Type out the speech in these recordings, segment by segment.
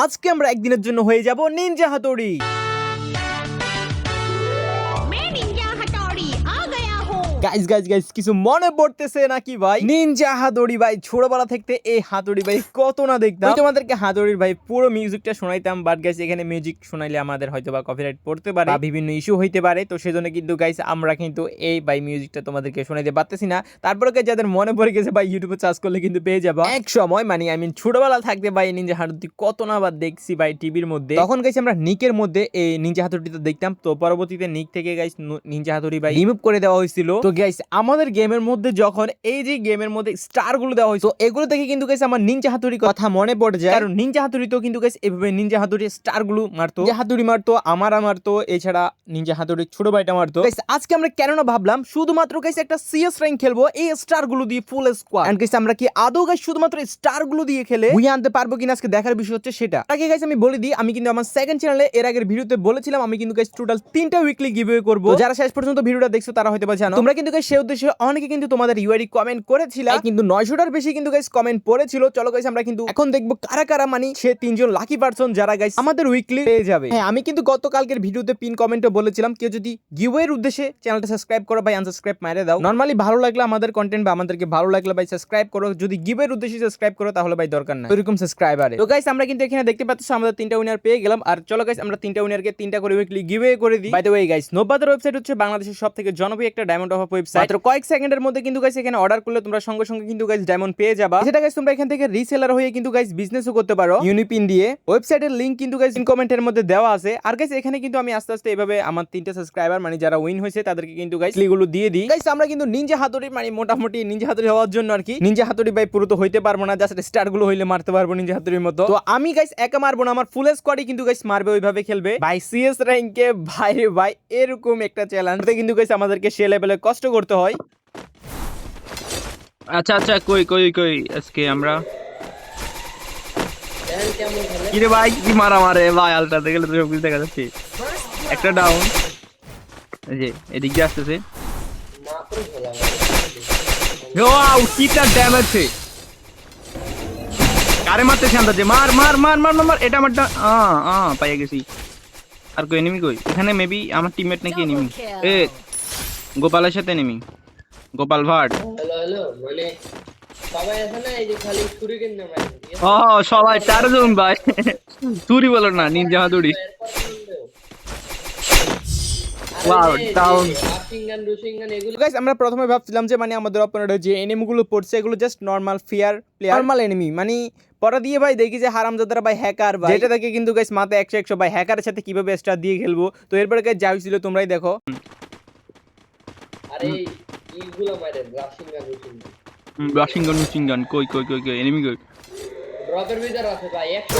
আজকে আমরা একদিনের জন্য হয়ে যাব নিনজা হাতুড়ি। গাইস কিছু মনে পড়তেছে নাকি ভাই? নিনজা হাতুড়ি ভাই, ছোটবেলা থেকে এই হাতুড়ি ভাই কত না দেখতাম। তোমাদেরকে হাতুড়ির ভাই পুরো মিউজিকটা শোনাইতাম, বাট গাইস এখানে মিউজিক শোনাইলে আমাদের হয়তো বা কপিরাইট পড়তে পারে, বিভিন্ন ইস্যু হইতে পারে। তো সেজন্য কিন্তু গাইস আমরা কিন্তু এই ভাই মিউজিকটা তোমাদেরকে শোনাইতে পারতেছি না। তারপরে গাইস যাদের মনে পড়ে গেছে ভাই, ইউটিউবে সার্চ করলে কিন্তু পেয়ে যাবা। এক সময় মানে ছোটবেলা থাকতে ভাই নিনজা হাতুড়ি কত না বার দেখছি ভাই টিভির মধ্যে। তখন গাইস আমরা নিকের মধ্যে এই নিনজা হাতুড়িটা দেখতাম। তো পরবর্তীতে নিক থেকে গাইস নিনজা হাতুড়ি ভাই রিমুভ করে দেওয়া হয়েছিল। তো গাইস আমাদের গেমের মধ্যে যখন এই যে গেমের মধ্যে স্টার গুলো দেওয়া হয়েছে, এগুলো দেখে কিন্তু গাইস আমার নিনজা হাতুড়ির কথা মনে পড়ে যায়। কারণ নিনজা হাতুড়ি তো কিন্তু গাইস এভাবে নিনজা হাতুড়ি স্টার গুলো মারতো, হাতুড়ি মারতো, আমারা মারতো, এছাড়া নিনজা হাতুড়ি ছোট ভাইটা মারতো। গাইস আজকে আমরা কেন না ভাবলাম শুধুমাত্র গাইস একটা সিএস র্যাঙ্ক খেলবো এই স্টার গুলো দিয়ে, ফুল স্কোয়াড। এন্ড গাইস আমরা কি আদৌ গাইস শুধুমাত্র স্টার গুলো দিয়ে খেলে উইন আনতে পারবো কিনা আজকে দেখার বিষয় হচ্ছে সেটা। আগে গাইস আমি বলে দিই, আমি কিন্তু আমার সেকেন্ড চ্যানেলে এর আগের ভিডিওতে বলেছিলাম আমি কিন্তু গাইস টোটাল 3টা উইকলি গিভঅ্যাওয়ে করব। যারা শেষ পর্যন্ত ভিডিওটা দেখছো তারা হয়তো বা জানো। তোমরা কিন্তু গাইস সেই উদ্দেশ্যে অনেকে কিন্তু তোমাদের ইউআইডি কমেন্ট করেছিলা, কিন্তু 900টার বেশি কিন্তু গাইস কমেন্ট পড়েছিল। চলো গাইস আমরা কিন্তু এখন দেখবো কারা কারা মানে সে 3জন লাকি পারসন যারা গাইস আমাদের উইকলি পেয়ে যাবে। হ্যাঁ, আমি কিন্তু গতকালকের ভিডিওতে পিন কমেন্টে বলেছিলাম কেউ যদি গিভঅ্যাওয়ের উদ্দেশ্যে চ্যানেলটা সাবস্ক্রাইব করো ভাই, আনসাবস্ক্রাইব মেরে দাও। নরমালি ভালো লাগলে আমাদের কন্টেন্ট বা আমাদেরকে ভালো লাগলে ভাই সাবস্ক্রাইব করো, যদি গিভঅ্যাওয়ের উদ্দেশ্যে সাবস্ক্রাইব করো তাহলে ভাই দরকার নাই এরকম সাবস্ক্রাইবারে। তো গাইস আমরা কিন্তু এখানে দেখতে পাচ্ছ আমাদের 3টা উইনার পেয়ে গেলাম। আর চলো গাইস আমরা 3টা উইনারকে 3টা করে উইকলি গিভঅ্যাওয়ে করে দিই। বাই দ্য ওয়ে গাইস, নোবাদের ওয়েবসাইট হচ্ছে বাংলাদেশের সবথেকে জনপ্রিয় একটা ডায়মন্ড অফ ওয়েবসাইট। মাত্র কয়েক সেকেন্ডের মধ্যে কিন্তু গাইস এখানে অর্ডার করলে তোমরা সঙ্গে সঙ্গে কিন্তু গাইস ডায়মন্ড পেয়ে যাবা। সেটা গাইস তোমরা এখান থেকে রিসেলার হয়ে কিন্তু গাইস বিজনেসও করতে পারো ইউনিপিন দিয়ে। ওয়েবসাইটের লিংক কিন্তু গাইস ইন কমেন্টের মধ্যে দেওয়া আছে। আর গাইস এখানে কিন্তু আমি আস্তে আস্তে এভাবে আমার 3টা সাবস্ক্রাইবার মানে যারা উইন হয়েছে তাদেরকে কিন্তু গাইস লিগুলো দিয়ে দিই। গাইস আমরা কিন্তু নিনজা হাতুড়ি মানে মোটামুটি নিনজা হাতুড়ি হওয়ার জন্য আর কি, নিনজা হাতুড়ি ভাই পুরো তো হইতে পারবো না, জাস্ট স্টার গুলো হইলে মারতে পারবো নিনজা হাতুড়ির মতো। তো আমি গাইস একা মারবো না, আমার ফুল স্কোয়াডই কিন্তু গাইস মারবে, ওইভাবে খেলবে ভাই সিএস র্যাঙ্কে। ভাই রে ভাই এরকম একটা চ্যালেঞ্জ কিন্তু গাইস আমাদেরকে সে লেভেলে কষ্ট করতে হয়। আচ্ছা আচ্ছা কই কই কই আজকে আমরা কিরে ভাই কি মারা মারে ভাই, আলটাতে গেলে তো সব কিছু দেখা যাচ্ছে। একটা ডাউন, এই যে এদিক দিয়ে আসতেছে। ওয়াও কিটা ড্যামেজ, কারে মারতেছে আন্দাজে, মার মার মার মার মার, এটা আমারটা পাইয়া গেছি। আর কই এনিমি কই? এখানে মেবি আমার টিমমেট নাকি এনিমি, এ গোপালের সাথে এনিমি, গোপাল ভাট। হ্যালো মানে সবাই আছে না, এই যে খালি ছুরিকেন না ভাই। সবাই 4 জন ভাই, ছুরি বলো না, নিনজা হাতুড়ি। Wow down. গাইস আমরা প্রথমে ভাবছিলাম যে মানে আমাদের অপোনেন্টে যে এনিমিগুলো পড়ছে এগুলো just normal fair player, normal enemy. মানে পরে দিয়ে ভাই দেখি যে হারামজাদারা ভাই হ্যাকার ভাই, যেটা দেখে কিন্তু গাইস মাথায় 100 ভাই হ্যাকারের সাথে কিভাবে স্টার দিয়ে খেলবো। তো এরপরে গাইস যা হইছিল তোমরাই দেখো। আরে এইগুলো মাইরে রাশিং গান কই কই কই কই এনিমি কই? ড্রপের ভিতর আছে ভাই 100।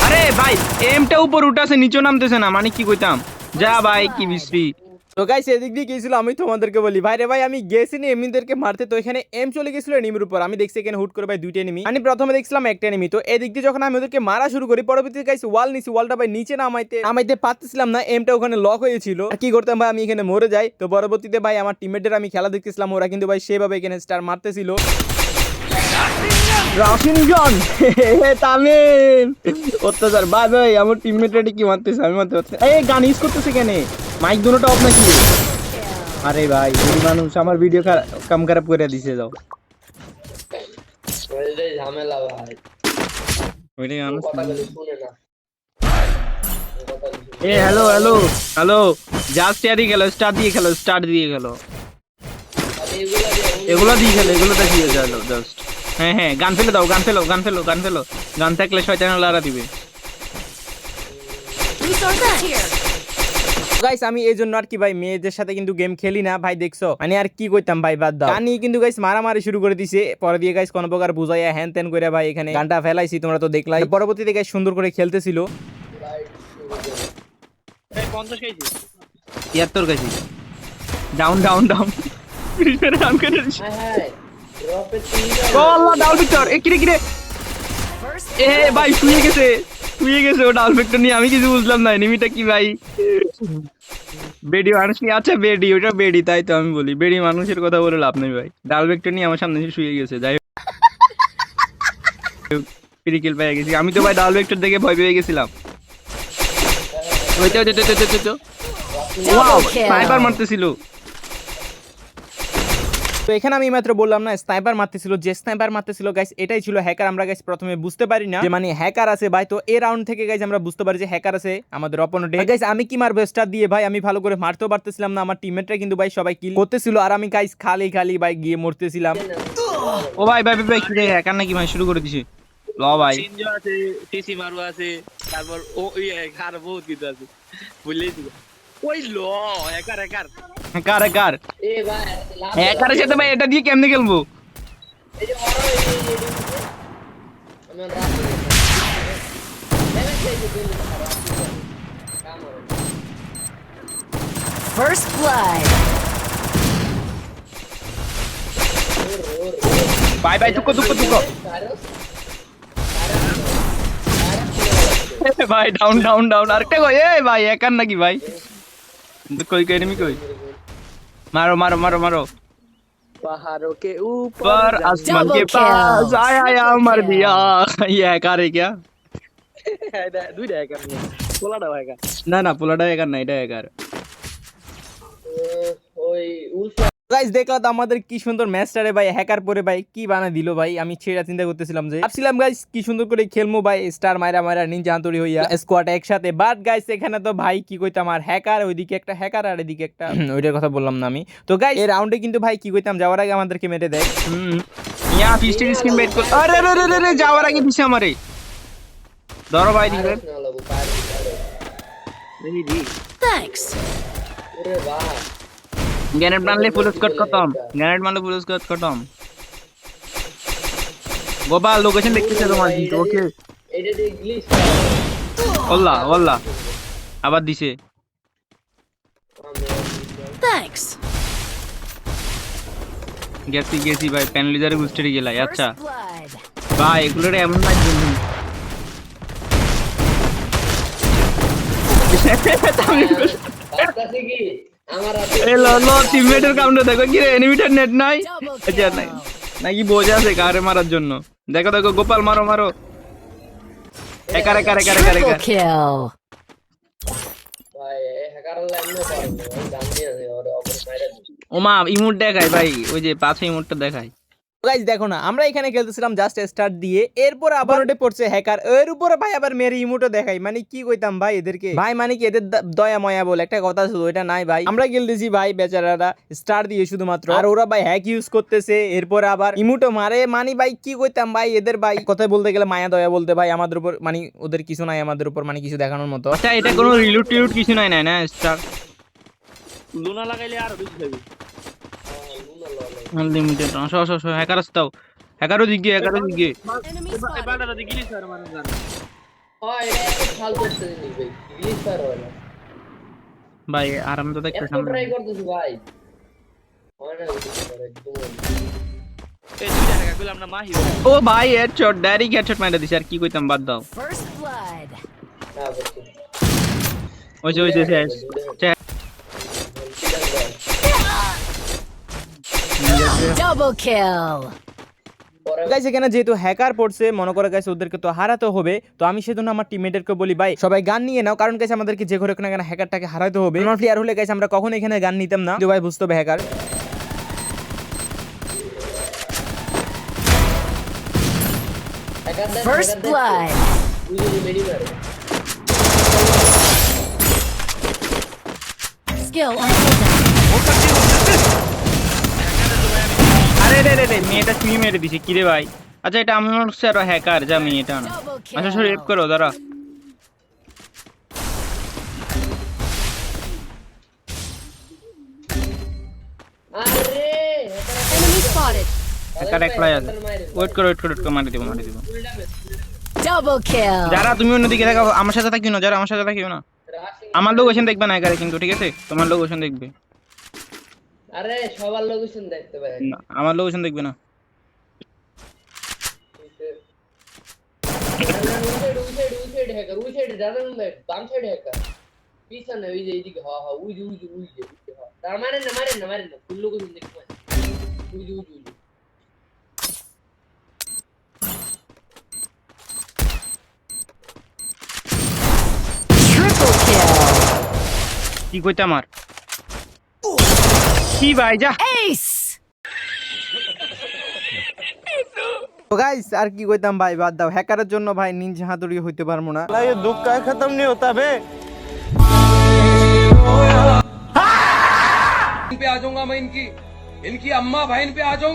আরে ভাই এমটা উপর উঠাছে নিচে নামতেছে না, মানে কি কইতাম যা ভাই কি বিশ্রী। তো গাইস এদিক দিয়ে গিয়েছিল, আমি তোমাদেরকে বলি ভাই রে ভাই আমি গেছি নি এমনিদেরকে মারতে। তো এখানে এম চলে গেছিল এনিমির উপর, আমি দেখছি এখানে হুট করে ভাই 2টা এনিমি। আমি প্রথমে দেখছিলাম একটা এনিমি। তো এদিক দিয়ে যখন আমি ওদেরকে মারা শুরু করি, পরবর্তীতে গাইস ওয়াল নিছি, ওয়ালটা ভাই নিচে নামাইতে পারতেছিলাম না, এমটা ওখানে লক হয়েছিল। কি করতাম ভাই, আমি এখানে মরে যাই। তো পরবর্তীতে ভাই আমার টিমমেটদের আমি খেলা দেখতেছিলাম, ওরা কিন্তু ভাই সেভাবে এখানে স্টার মারতেছিল। রাশিনগন তামিম অত্যাচার ভাই ভাই, আমার টিমমেটরা কি মারতেছে, আমি মারতে পারছি। এই গান ইউজ করতেছে কেন? মাইক দুটোটা অফ নাকি? আরে ভাই এই মানুষ আমার ভিডিও কাম খারাপ করে দিছে। যাও ওইটাই ঝামেলা ভাই, ওইটাই মানুষ। কথাগুলো শুনে না। এ হ্যালো হ্যালো হ্যালো, জাস্ট ইয়ারই খেলো, স্টার দিয়ে খেলো, স্টার দিয়ে খেলো, এগুলো দিয়ে খেলো, এগুলো দেখিয়ে গেলো জাস্ট। হ্যাঁ হ্যাঁ গান ফেলে দাও, গান ফেলো গান ফেলো গান ফেলো, গান থাকলে শয়তান লড়া দিবে। গাইস আমি এই জন্য আর কি ভাই মেয়েদের সাথে কিন্তু গেম খেলি না ভাই, দেখছো মানে আর কি কইতাম ভাই, বাদ দাও। গানি কিন্তু গাইস মারামারি শুরু করে দিছে, পরে দিয়ে গাইস কোন প্রকার বুঝাইয়া হ্যান ত্যান করে ভাই এখানে গানটা ফেলাইছি, তোমরা তো দেখলাই। পরবর্তীতে গাইস সুন্দর করে খেলতেছিল। 73 KG down down down down করে দিছি। হ্যাঁ ড্রপে ও আল্লাহ ডাউন ভিক্টর, এ কিরে কিরে, এ ভাই শুয়ে গেছে ও ডাউন ভিক্টর নিয়ে, আমি কিছু বুঝলাম না এনিমিটা কি ভাই। বেডি মানুষ নিয়ে, আচ্ছা বেডি, ওটা বেডি, তাই তো আমি বলি বেডি মানুষের কথা বলে লাভ নেই ভাই। ডাল ভিক্টর নিয়ে আমার সামনে এসে শুয়ে গেছে। যাই হোক ফ্রি কিল পেয়ে গেছি আমি তো ভাই ডাবল ভেক্টর দেখে ভয় পেয়ে গেছিলাম ওইটা ওয়াও স্নাইপার মারতেছিল তো এখানে আমি মাত্র বললাম না স্নাইপার মারতেছিল, যে স্নাইপার মারতেছিল গাইস এটাই ছিল হ্যাকার। আমরা গাইস প্রথমে বুঝতে পারি না যে মানে হ্যাকার আছে ভাই, তো এই রাউন্ড থেকে গাইস আমরা বুঝতে পারি যে হ্যাকার আছে আমাদের অপোনেন্টে। গাইস আমি কি মারবো স্টার দিয়ে ভাই, আমি ভালো করে মারতেও পারতেছিলাম না, আমার টিমমেটরা কিন্তু ভাই সবাই কিল করতেছিল আর আমি গাইস খালি ভাই গিয়ে মরতেছিলাম। ও ভাই ভাই ভাই কি রে হ্যাকার নাকি ভাই শুরু করে দিছে ল ভাই সিনজো আছে টিসি মারু আছে তারপর ও আর বহুত কিছু আছে বুঝলেই তো ওই লো একার হ্যাকার এ ভাই লাভ হ্যাকারের সাথে ভাই এটা দিয়ে কেমনে খেলবো এই যে বড় আমার রাতে দেখেন এই যে দিন কাম হবে First blood. ভাই ভাই তুকো ভাই ডাউন আরেকটা কই এই ভাই হ্যাকার নাকি ভাই কই এনিমি কই মারো पहाड़ों के पर आसमान के पास आया मर दिया ये হ্যাকার है क्या দুইটা একার পোলাটা একার না পোলাটা হ্যাকার না এটা হ্যাকার ওই উলফা গাইস দেখলা তো আমাদের কি সুন্দর ম্যাচটারে ভাই হ্যাকার পরে ভাই কি বানা দিল ভাই। আমি ছেড়া চিন্তা করতেছিলাম যে ভাবছিলাম গাইস কি সুন্দর করে খেলমু ভাই স্টার মাইরা নিনজা আন্তরি হইয়া স্কোয়াড একসাথে, বাট গাইস এখানে তো ভাই কি কইতাম আর হ্যাকার ওইদিকে একটা হ্যাকার আর এদিকে একটা ওইটার কথা বললাম না আমি। তো গাইস এই রাউন্ডে কিন্তু ভাই কি কইতাম যাওয়ার আগে আমাদেরকে মেরে দেয়। ইয়া ফিস্টের স্কিন বেট কর আরে যাওয়ার আগে পিছে আমারে ধরো ভাই দিবে না লাগু পার Thanks. ওরে বাহ গ্রেনেড মারলে ফুল স্কোয়াড খতম গোপাল লোকেশন দেখতেছে তোমার কিন্তু ওকে এটা দিয়ে গ্লিচ ওল্লা আবার দিছে Thanks. গেছি ভাই প্যানেলিজারে বুস্টারে গেলাই আচ্ছা First blood. ভাই এগুলোর এমন না বন্ধু কাছে কি আমার হাতে এই লো টিমমেটের কাউন্টার দেখো কি রে এনিমিটার নেট নাই Double আচ্ছা নাই নাকি বোঝা আছে কারে মারার জন্য দেখো গোপাল মারো একার Triple kill. ভাই হ্যাকার লাইন না পারে ভাই গান দিয়ে আছে ওরে অপর মাইরা ওমা ইমোট দেখায় ভাই ওই যে পাঁচে ইমোটটা দেখায় গাইস দেখো না আমরা এখানে খেলতেছিলাম জাস্ট স্টার্ট দিয়ে, এরপর আবার ওটা পড়ছে হ্যাকার, এর উপরে ভাই আবার মেরে ইমোটো দেখাই। মানে কি কইতাম ভাই এদেরকে ভাই, মানে কি এদের দয়া ময়া বলে একটা কথা ছিল ওইটা নাই ভাই। আমরা খেলতেছি ভাই বেচারারা স্টার দিয়ে শুধুমাত্র, আর ওরা ভাই হ্যাক ইউজ করতেছে এরপর আবার ইমোটো মারে। মানে ভাই কি কইতাম ভাই এদের ভাই কথাই বলতে গেলে মায়া দয়া বলতে ভাই আমাদের উপর, মানে ওদের কিছু নাই আমাদের উপর, মানে কিছু দেখানোর মতো। আচ্ছা এটা কোনো রিলুট টিলুট কিছু নাই না স্টার লুনা লাগাইলে আরো বেশি হবে আনলিমিটেড হ্যাকার আসতাও হ্যাকারও দিক গিয়ে Enemy spotted. এবারটা তো গিলি স্যার মানে জান হয় এটা একটা ফাল করতে দিই ভাই গ্লিচ পার হয় না ভাই আরাম তো দেখতে এত ট্রাই করতেছি ভাই হয় না একদম এই দুইটা টাকা কইলাম না মাহি ও ভাই হেডশট ডাইরেক্ট হেডশট মাইরা দিছে আর কি কইতাম বাদ দাও First blood. না বলছি ওই যে শেষ Double kill. গাইস এখানে যেহেতু হ্যাকার পড়ছে মনে করে গাইস ওদেরকে তো হারাতে হবে, তো আমি সেজন্য আমার টিমমেটদেরকে বলি ভাই সবাই গান নিয়ে নাও, কারণ গাইস আমাদেরকে যে করে না কেন হ্যাকারটাকে হারাতে হবে। নন প্লেয়ার হলে গাইস আমরা কখনো এখানে গান নিতাম না, তো ভাই বুঝতে হবে হ্যাকার। First blood. মেরি মারে Skill unlocked. আরে রে মেয়েটা তুমি মেরে দিছে কি রে ভাই আচ্ছা এটা আমি মনে হচ্ছে আরো হ্যাকার যা মেয়েটা না Double আচ্ছা kill. রেপ করো দাঁড়া আরে Enemy spotted. হ্যাকার একলাই আছে ওয়েট করো মারি দিব Double kill. যারা তুমি অন্যদিকে দেখো আমার সাথে থাকিও না যারা আমার সাথে থাকিও না আমার লোকেশন দেখবে না একারে কিন্তু ঠিক আছে তোমার লোকেশন দেখবে আরে সবার লোকেশন দেখতে পাই না আমার লোকেশন দেখবে না উই হ্যাকার উই সাইড জানেন না বাম সাইড হ্যাকার পিছনে ওই যে এইদিকে হ্যাঁ হ্যাঁ উই যে তার মারেন না ফুল লোকেশন দেখতে পাই উই কি কইতে আমার কি ভাই যা Ace! তো গাইস আর কি কইতাম ভাই, বাদ দাও। হ্যাকারের জন্য ভাই নিনজা হাতুড়ি হইতে পারবো না। पे आ जाऊंगा मैं इनकी अम्मा बहन पे आ जाऊंगा।